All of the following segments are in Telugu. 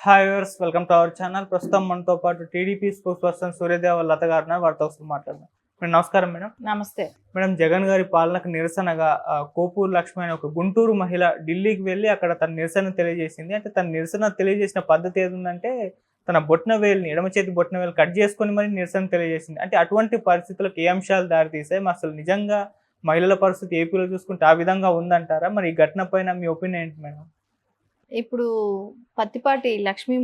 Hi viewers, welcome to our channel. ప్రస్తుతం మనతో పాటు టీడీపీ స్పోక్స్ పర్సన్ సూర్యదేవ లత గారు ఉన్నారు. వారితో ఒకసారి మాట్లాడదాం. మేడం నమస్కారం. మేడం నమస్తే. మేడం జగన్ గారి పాలనకు నిరసనగా కోపూరు లక్ష్మి అనే ఒక గుంటూరు మహిళ ఢిల్లీకి వెళ్ళి అక్కడ తన నిరసన తెలియజేసింది. అంటే తన నిరసన తెలియజేసిన పద్ధతి ఏదంటే తన బొట్న వేలుని ఎడమ చేతి బొట్న వేలు కట్ చేసుకొని మరి నిరసన తెలియజేసింది. అంటే అటువంటి పరిస్థితులకు ఏ అంశాలు దారితీసాయి? అసలు నిజంగా మహిళల పరిస్థితి ఏపీలో చూసుకుంటే ఆ విధంగా ఉందంటారా? మరి ఈ ఘటన పైన మీ ఒపీనియన్ ఏంటి మేడం? ఇప్పుడు పత్తిపాటి లక్ష్మి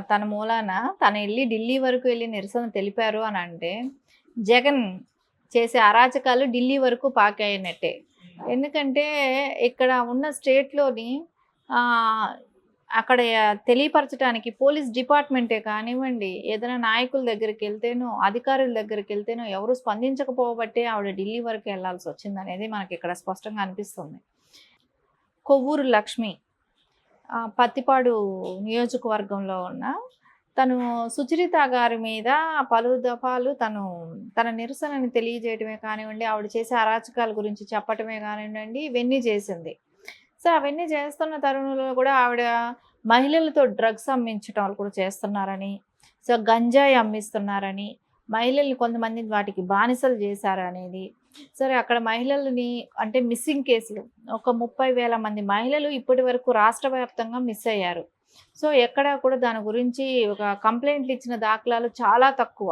తన మూలాన తను వెళ్ళి ఢిల్లీ వరకు వెళ్ళి నిరసన తెలిపారు అని అంటే జగన్ చేసే అరాచకాలు ఢిల్లీ వరకు పాకాయినట్టే. ఎందుకంటే ఇక్కడ ఉన్న స్టేట్లోని అక్కడ తెలియపరచడానికి పోలీస్ డిపార్ట్మెంటే కానివ్వండి, ఏదైనా నాయకుల దగ్గరికి వెళ్తేనో అధికారుల దగ్గరికి వెళ్తేనో ఎవరు స్పందించకపోబట్టే ఆవిడ ఢిల్లీ వరకు వెళ్లాల్సి వచ్చింది అనేది మనకి ఇక్కడ స్పష్టంగా అనిపిస్తుంది. కొవ్వూరు లక్ష్మి పత్తిపాడు నియోజకవర్గంలో ఉన్న తను సుచరిత గారి మీద పలు దఫాలు తన నిరసనని తెలియజేయటమే కానివ్వండి, ఆవిడ చేసే అరాచకాల గురించి చెప్పటమే కానివ్వండి, ఇవన్నీ చేసింది. సో అవన్నీ చేస్తున్న తరుణంలో కూడా ఆవిడ మహిళలతో డ్రగ్స్ అమ్మించటం కూడా చేస్తున్నారని, సో గంజాయి అమ్మిస్తున్నారని, మహిళల్ని కొంతమంది వాటికి బానిసలు చేశారు అనేది. సరే అక్కడ మహిళలని అంటే మిస్సింగ్ కేసులు ఒక 30,000 మంది మహిళలు ఇప్పటి వరకు రాష్ట్ర వ్యాప్తంగా మిస్ అయ్యారు. సో ఎక్కడా కూడా దాని గురించి ఒక కంప్లైంట్లు ఇచ్చిన దాఖలాలు చాలా తక్కువ.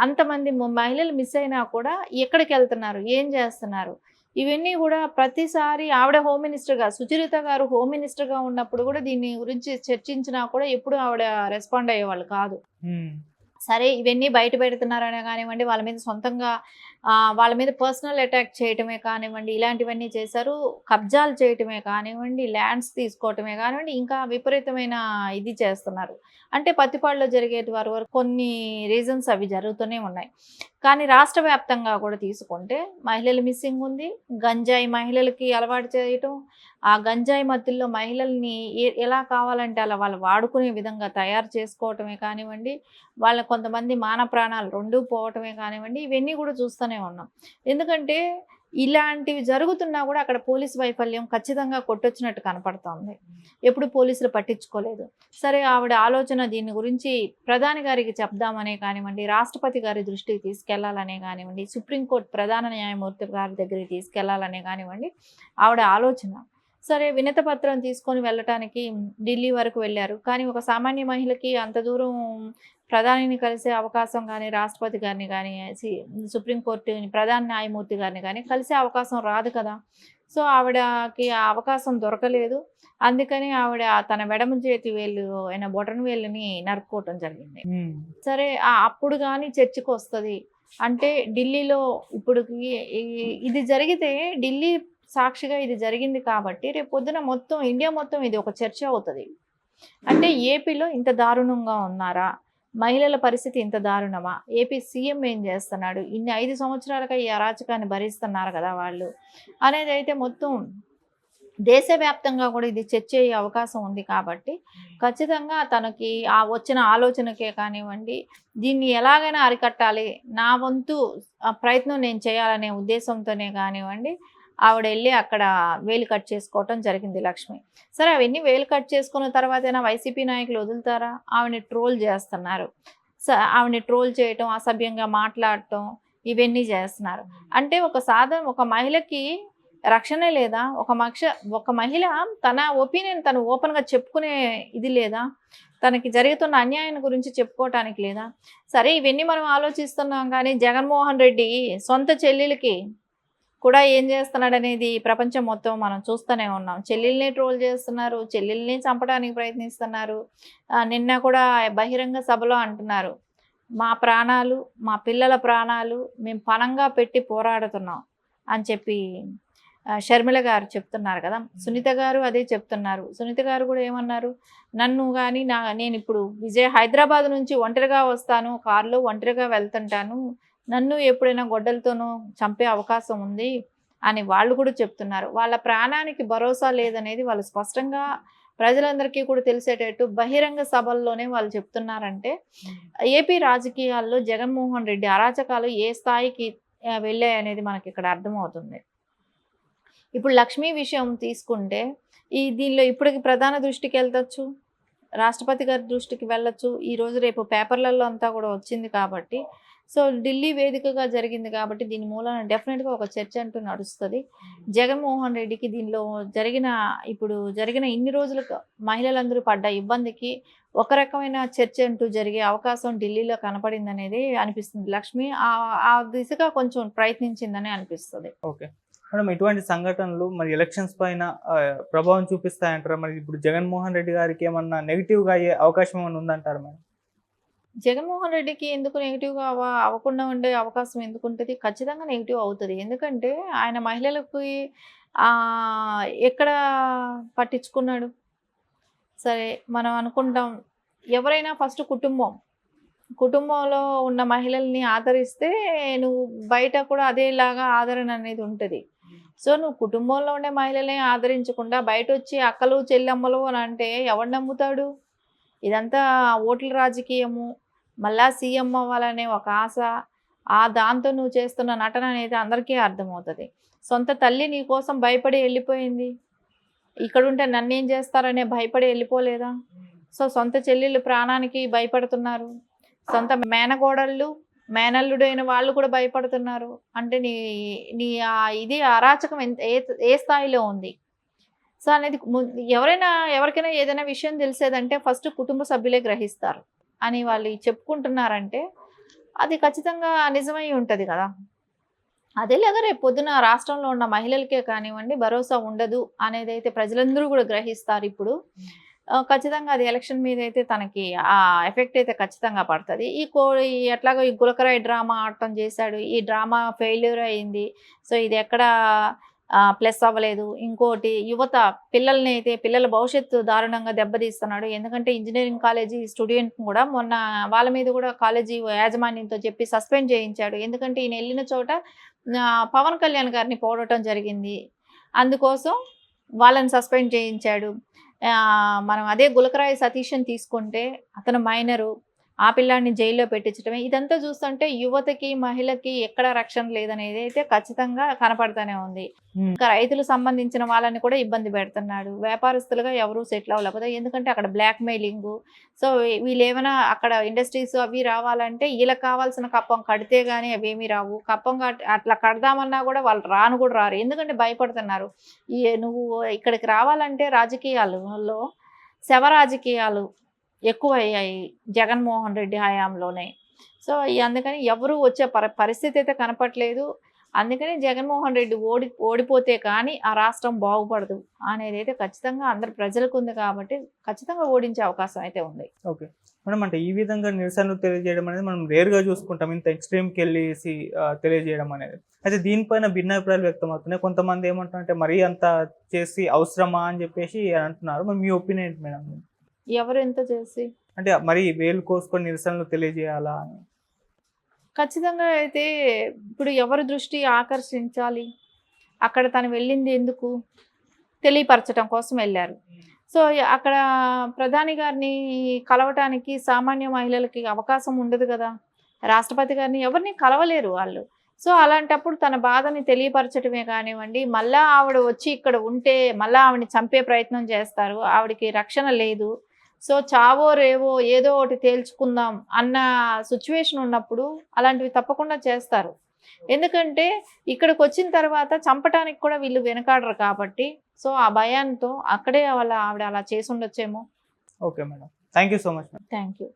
అంతమంది మహిళలు మిస్ అయినా కూడా ఎక్కడికి వెళ్తున్నారు, ఏం చేస్తున్నారు, ఇవన్నీ కూడా ప్రతిసారి ఆవిడ హోమ్ మినిస్టర్గా, సుచరిత గారు హోమ్ మినిస్టర్గా ఉన్నప్పుడు కూడా దీని గురించి చర్చించినా కూడా ఎప్పుడు ఆవిడ రెస్పాండ్ అయ్యేవాళ్ళు కాదు. సరే ఇవన్నీ బయట పెడుతున్నారనే కానివ్వండి, వాళ్ళ మీద సొంతంగా వాళ్ళ మీద పర్సనల్ అటాక్ చేయటమే కానివ్వండి, ఇలాంటివన్నీ చేశారు. కబ్జాలు చేయటమే కానివ్వండి, ల్యాండ్స్ తీసుకోవటమే కానివ్వండి, ఇంకా విపరీతమైన ఇది చేస్తున్నారు. అంటే పత్తిపాడులో జరిగేటి వరకు కొన్ని రీజన్స్ అవి జరుగుతూనే ఉన్నాయి. కానీ రాష్ట్ర వ్యాప్తంగా కూడా తీసుకుంటే మహిళల మిస్సింగ్ ఉంది, గంజాయి మహిళలకి అలవాటు చేయటం, ఆ గంజాయి మత్తుల్లో మహిళల్ని ఎలా కావాలంటే అలా వాళ్ళు వాడుకునే విధంగా తయారు చేసుకోవటమే కానివ్వండి, వాళ్ళ కొంతమంది మాన ప్రాణాలు 2 పోవటమే కానివ్వండి, ఇవన్నీ కూడా చూస్తూనే ఉన్నాం. ఎందుకంటే ఇలాంటివి జరుగుతున్నా కూడా అక్కడ పోలీసు వైఫల్యం ఖచ్చితంగా కొట్టొచ్చినట్టు కనపడుతోంది. ఎప్పుడు పోలీసులు పట్టించుకోలేదు. సరే ఆవిడ ఆలోచన దీని గురించి ప్రధాని గారికి చెప్దామనే కానివ్వండి, రాష్ట్రపతి గారి దృష్టికి తీసుకెళ్లాలనే కానివ్వండి, సుప్రీంకోర్టు ప్రధాన న్యాయమూర్తి గారి దగ్గరికి తీసుకెళ్లాలనే కానివ్వండి ఆవిడ ఆలోచన. సరే వినతి పత్రం తీసుకొని వెళ్ళటానికి ఢిల్లీ వరకు వెళ్ళారు. కానీ ఒక సామాన్య మహిళకి అంత దూరం ప్రధానిని కలిసే అవకాశం కానీ, రాష్ట్రపతి గారిని కానీ, సుప్రీంకోర్టు ప్రధాన న్యాయమూర్తి గారిని కానీ కలిసే అవకాశం రాదు కదా. సో ఆవిడకి ఆ అవకాశం దొరకలేదు. అందుకని ఆవిడ తన ఎడమ చేతి వేలు అయిన బొటన వేలుని నరుక్కోవటం జరిగింది. సరే అప్పుడు కానీ చర్చకు వస్తుంది అంటే ఢిల్లీలో ఇప్పుడు ఇది జరిగితే ఢిల్లీ సాక్షిగా ఇది జరిగింది కాబట్టి రేపు పొద్దున మొత్తం ఇండియా మొత్తం ఇది ఒక చర్చ అవుతుంది. అంటే ఏపీలో ఇంత దారుణంగా ఉన్నారా, మహిళల పరిస్థితి ఇంత దారుణమా, ఏపీ సీఎం ఏం చేస్తున్నాడు, ఇన్ని 5 సంవత్సరాలుగా ఈ అరాచకాన్ని భరిస్తున్నారు కదా వాళ్ళు అనేది అయితే మొత్తం దేశవ్యాప్తంగా కూడా ఇది చర్చ అయ్యే అవకాశం ఉంది. కాబట్టి ఖచ్చితంగా తనకి ఆ వచ్చిన ఆలోచనకే కానివ్వండి, దీన్ని ఎలాగైనా అరికట్టాలి, నా వంతు ప్రయత్నం నేను చేయాలనే ఉద్దేశంతోనే కానివ్వండి ఆవిడ వెళ్ళి అక్కడ వేలు కట్ చేసుకోవటం జరిగింది లక్ష్మి. సరే అవన్నీ వేలు కట్ చేసుకున్న తర్వాతైనా వైసీపీ నాయకులు వదులుతారా? ఆవిడని ట్రోల్ చేస్తున్నారు. ఆవిడని ట్రోల్ చేయటం, అసభ్యంగా మాట్లాడటం, ఇవన్నీ చేస్తున్నారు. అంటే ఒక మహిళకి రక్షణే లేదా? ఒక మహిళ తన ఒపీనియన్ తను ఓపెన్గా చెప్పుకునే ఇది లేదా? తనకి జరుగుతున్న అన్యాయం గురించి చెప్పుకోవటానికి లేదా? సరే ఇవన్నీ మనం ఆలోచిస్తున్నాం. కానీ జగన్మోహన్ రెడ్డి సొంత చెల్లెలకి కూడా ఏం చేస్తున్నాడు అనేది ప్రపంచం మొత్తం మనం చూస్తూనే ఉన్నాం. చెల్లెల్ని ట్రోల్ చేస్తున్నారు, చెల్లెల్ని చంపడానికి ప్రయత్నిస్తున్నారు. నిన్న కూడా బహిరంగ సభలో అంటున్నారు, మా ప్రాణాలు, మా పిల్లల ప్రాణాలు మేము పణంగా పెట్టి పోరాడుతున్నాం అని చెప్పి షర్మిల గారు చెప్తున్నారు కదా. సునీత గారు అదే చెప్తున్నారు. సునీత గారు కూడా ఏమన్నారు, నన్ను కానీ నేను ఇప్పుడు హైదరాబాద్ నుంచి ఒంటరిగా వస్తాను, కారులో ఒంటరిగా వెళ్తుంటాను, నన్ను ఎప్పుడైనా గొడ్డలతోనూ చంపే అవకాశం ఉంది అని వాళ్ళు కూడా చెప్తున్నారు. వాళ్ళ ప్రాణానికి భరోసా లేదనేది వాళ్ళు స్పష్టంగా ప్రజలందరికీ కూడా తెలిసేటట్టు బహిరంగ సభల్లోనే వాళ్ళు చెప్తున్నారంటే ఏపీ రాజకీయాల్లో జగన్మోహన్ రెడ్డి అరాచకాలు ఏ స్థాయికి వెళ్ళాయనేది మనకి ఇక్కడ అర్థమవుతుంది. ఇప్పుడు లక్ష్మీ విషయం తీసుకుంటే దీనిలో ఇప్పటికి ప్రధాన దృష్టికి వెళ్తొచ్చు రాష్ట్రపతి గారి దృష్టికి వెళ్ళొచ్చు. ఈరోజు రేపు పేపర్లలో అంతా కూడా వచ్చింది కాబట్టి, సో ఢిల్లీ వేదికగా జరిగింది కాబట్టి దీని మూలాన డెఫినెట్గా ఒక చర్చ అంటూ నడుస్తుంది. జగన్మోహన్ రెడ్డికి దీనిలో ఇప్పుడు జరిగిన ఇన్ని రోజులు మహిళలందరూ పడ్డ ఇబ్బందికి ఒక రకమైన చర్చ అంటూ జరిగే అవకాశం ఢిల్లీలో కనపడిందనేది అనిపిస్తుంది. లక్ష్మి ఆ దిశగా కొంచెం ప్రయత్నించిందని అనిపిస్తుంది. ఓకే మేడం, ఇటువంటి సంఘటనలు మరి ఎలక్షన్స్ పైన ప్రభావం చూపిస్తాయంటారా? మరి ఇప్పుడు జగన్మోహన్ రెడ్డి గారికి ఏమన్నా నెగిటివ్గా అయ్యే అవకాశం ఏమైనా ఉందంటారా మేడం? జగన్మోహన్ రెడ్డికి ఎందుకు నెగిటివ్గా అవ్వకుండా ఉండే అవకాశం ఎందుకు ఉంటుంది? ఖచ్చితంగా నెగిటివ్ అవుతుంది. ఎందుకంటే ఆయన మహిళలకి ఎక్కడ పట్టించుకున్నాడు? సరే, మనం అనుకుంటాం ఎవరైనా ఫస్ట్ కుటుంబంలో ఉన్న మహిళల్ని ఆదరిస్తే నువ్వు బయట కూడా అదేలాగా ఆదరణ అనేది ఉంటుంది. సో నువ్వు కుటుంబంలో ఉండే మహిళల్ని ఆదరించకుండా బయట వచ్చి అక్కలు చెల్లెమ్మలు అని అంటే ఎవడు నమ్ముతాడు? ఇదంతా ఓట్ల రాజకీయము, మళ్ళా సీఎం అవ్వాలనే ఒక ఆశ, దాంతో నువ్వు చేస్తున్న నటన అనేది అందరికీ అర్థమవుతుంది. సొంత తల్లి నీ కోసం భయపడి వెళ్ళిపోయింది, ఇక్కడుంటే నన్నేం చేస్తారనే భయపడి వెళ్ళిపోలేదా? సో సొంత చెల్లెళ్ళు ప్రాణానికి భయపడుతున్నారు, సొంత మేనల్లుడు అయిన వాళ్ళు కూడా భయపడుతున్నారు అంటే నీ ఇది అరాచకం ఏ స్థాయిలో ఉంది? సో అనేది ఎవరికైనా ఏదైనా విషయం తెలిసేదంటే ఫస్ట్ కుటుంబ సభ్యులే గ్రహిస్తారు అని వాళ్ళు చెప్పుకుంటున్నారంటే అది ఖచ్చితంగా నిజమై ఉంటుంది కదా. అదేలాగా రేపు పొద్దున రాష్ట్రంలో ఉన్న మహిళలకే కానివ్వండి భరోసా ఉండదు అనేది అయితే ప్రజలందరూ కూడా గ్రహిస్తారు. ఇప్పుడు ఖచ్చితంగా అది ఎలక్షన్ మీద అయితే తనకి ఆ ఎఫెక్ట్ అయితే ఖచ్చితంగా పడుతుంది. ఎట్లాగో ఈ గులకరాయి డ్రామా ఆడటం చేశాడు, ఈ డ్రామా ఫెయిల్యూర్ అయింది. సో ఇది ఎక్కడ ప్లస్ అవ్వలేదు. ఇంకోటి పిల్లల భవిష్యత్తు దారుణంగా దెబ్బతీస్తున్నాడు. ఎందుకంటే ఇంజనీరింగ్ కాలేజీ స్టూడెంట్ కూడా మొన్న వాళ్ళ మీద కూడా కాలేజీ యాజమాన్యంతో చెప్పి సస్పెండ్ చేయించాడు. ఎందుకంటే ఈయన వెళ్ళిన చోట పవన్ కళ్యాణ్ గారిని పోవడం జరిగింది, అందుకోసం వాళ్ళని సస్పెండ్ చేయించాడు. మనం అదే గులకరాయి సతీష్ని తీసుకుంటే అతను మైనరు, ఆ పిల్లాడిని జైల్లో పెట్టించడమే. ఇదంతా చూస్తుంటే యువతకి మహిళకి ఎక్కడ రక్షణ లేదనేది అయితే ఖచ్చితంగా కనపడుతూనే ఉంది. ఇంకా రైతులకు సంబంధించిన వాళ్ళని కూడా ఇబ్బంది పెడుతున్నాడు. వ్యాపారస్తులుగా ఎవరు సెటిల్ అవ్వలేకపోతే, ఎందుకంటే అక్కడ బ్లాక్ మెయిలింగ్. సో వీళ్ళు ఏమైనా అక్కడ ఇండస్ట్రీస్ అవి రావాలంటే వీళ్ళకి కావాల్సిన కప్పం కడితే కానీ అవేమీ రావు. కప్పం అట్లా కడదామన్నా కూడా వాళ్ళు కూడా రారు, ఎందుకంటే భయపడుతున్నారు. నువ్వు ఇక్కడికి రావాలంటే రాజకీయాలలో శవ రాజకీయాలు ఎక్కువయ్యాయి జగన్మోహన్ రెడ్డి హయాంలోనే. సో అందుకని ఎవరు వచ్చే పరిస్థితి అయితే కనపట్లేదు. అందుకని జగన్మోహన్ రెడ్డి ఓడిపోతే కానీ ఆ రాష్ట్రం బాగుపడదు అనేది అయితే ఖచ్చితంగా అందరి ప్రజలకు ఉంది కాబట్టి ఖచ్చితంగా ఓడించే అవకాశం అయితే ఉంది. ఓకే మేడం, అంటే ఈ విధంగా నిరసనలు తెలియజేయడం అనేది మనం రేర్గా చూసుకుంటాం, ఇంత ఎక్స్ట్రీమ్కి వెళ్ళేసి తెలియజేయడం అనేది. అయితే దీనిపైన భిన్నాభిప్రాయాలు వ్యక్తం అవుతున్నాయి. కొంతమంది ఏమంటారంటే మరీ అంత చేసి అవసరమా అని చెప్పేసి అంటున్నారు. మరి మీ ఒపీనియన్ ఏంటి మేడం? ఎవరు ఎంత చేసి అంటే మరి వేలు కోసుకొని నిరసనలు తెలియజేయాలా అని? ఖచ్చితంగా అయితే ఇప్పుడు ఎవరి దృష్టి ఆకర్షించాలి, అక్కడ తను వెళ్ళింది ఎందుకు తెలియపరచడం కోసం వెళ్ళారు. సో అక్కడ ప్రధాని గారిని కలవటానికి సామాన్య మహిళలకి అవకాశం ఉండదు కదా, రాష్ట్రపతి గారిని ఎవరిని కలవలేరు వాళ్ళు. సో అలాంటప్పుడు తన బాధని తెలియపరచడమే కానివ్వండి, మళ్ళీ ఆవిడ వచ్చి ఇక్కడ ఉంటే మళ్ళీ ఆవిడని చంపే ప్రయత్నం చేస్తారు, ఆవిడకి రక్షణ లేదు. సో చావో రేవో ఏదో ఒకటి తేల్చుకుందాం అన్న సిచ్యువేషన్ ఉన్నప్పుడు అలాంటివి తప్పకుండా చేస్తారు. ఎందుకంటే ఇక్కడికి వచ్చిన తర్వాత చంపటానికి కూడా వీళ్ళు వెనకాడరు కాబట్టి. సో ఆ భయంతో అక్కడే ఆవిడ అలా చేసి ఉండొచ్చేమో. Okay madam, thank you so much. Thank you.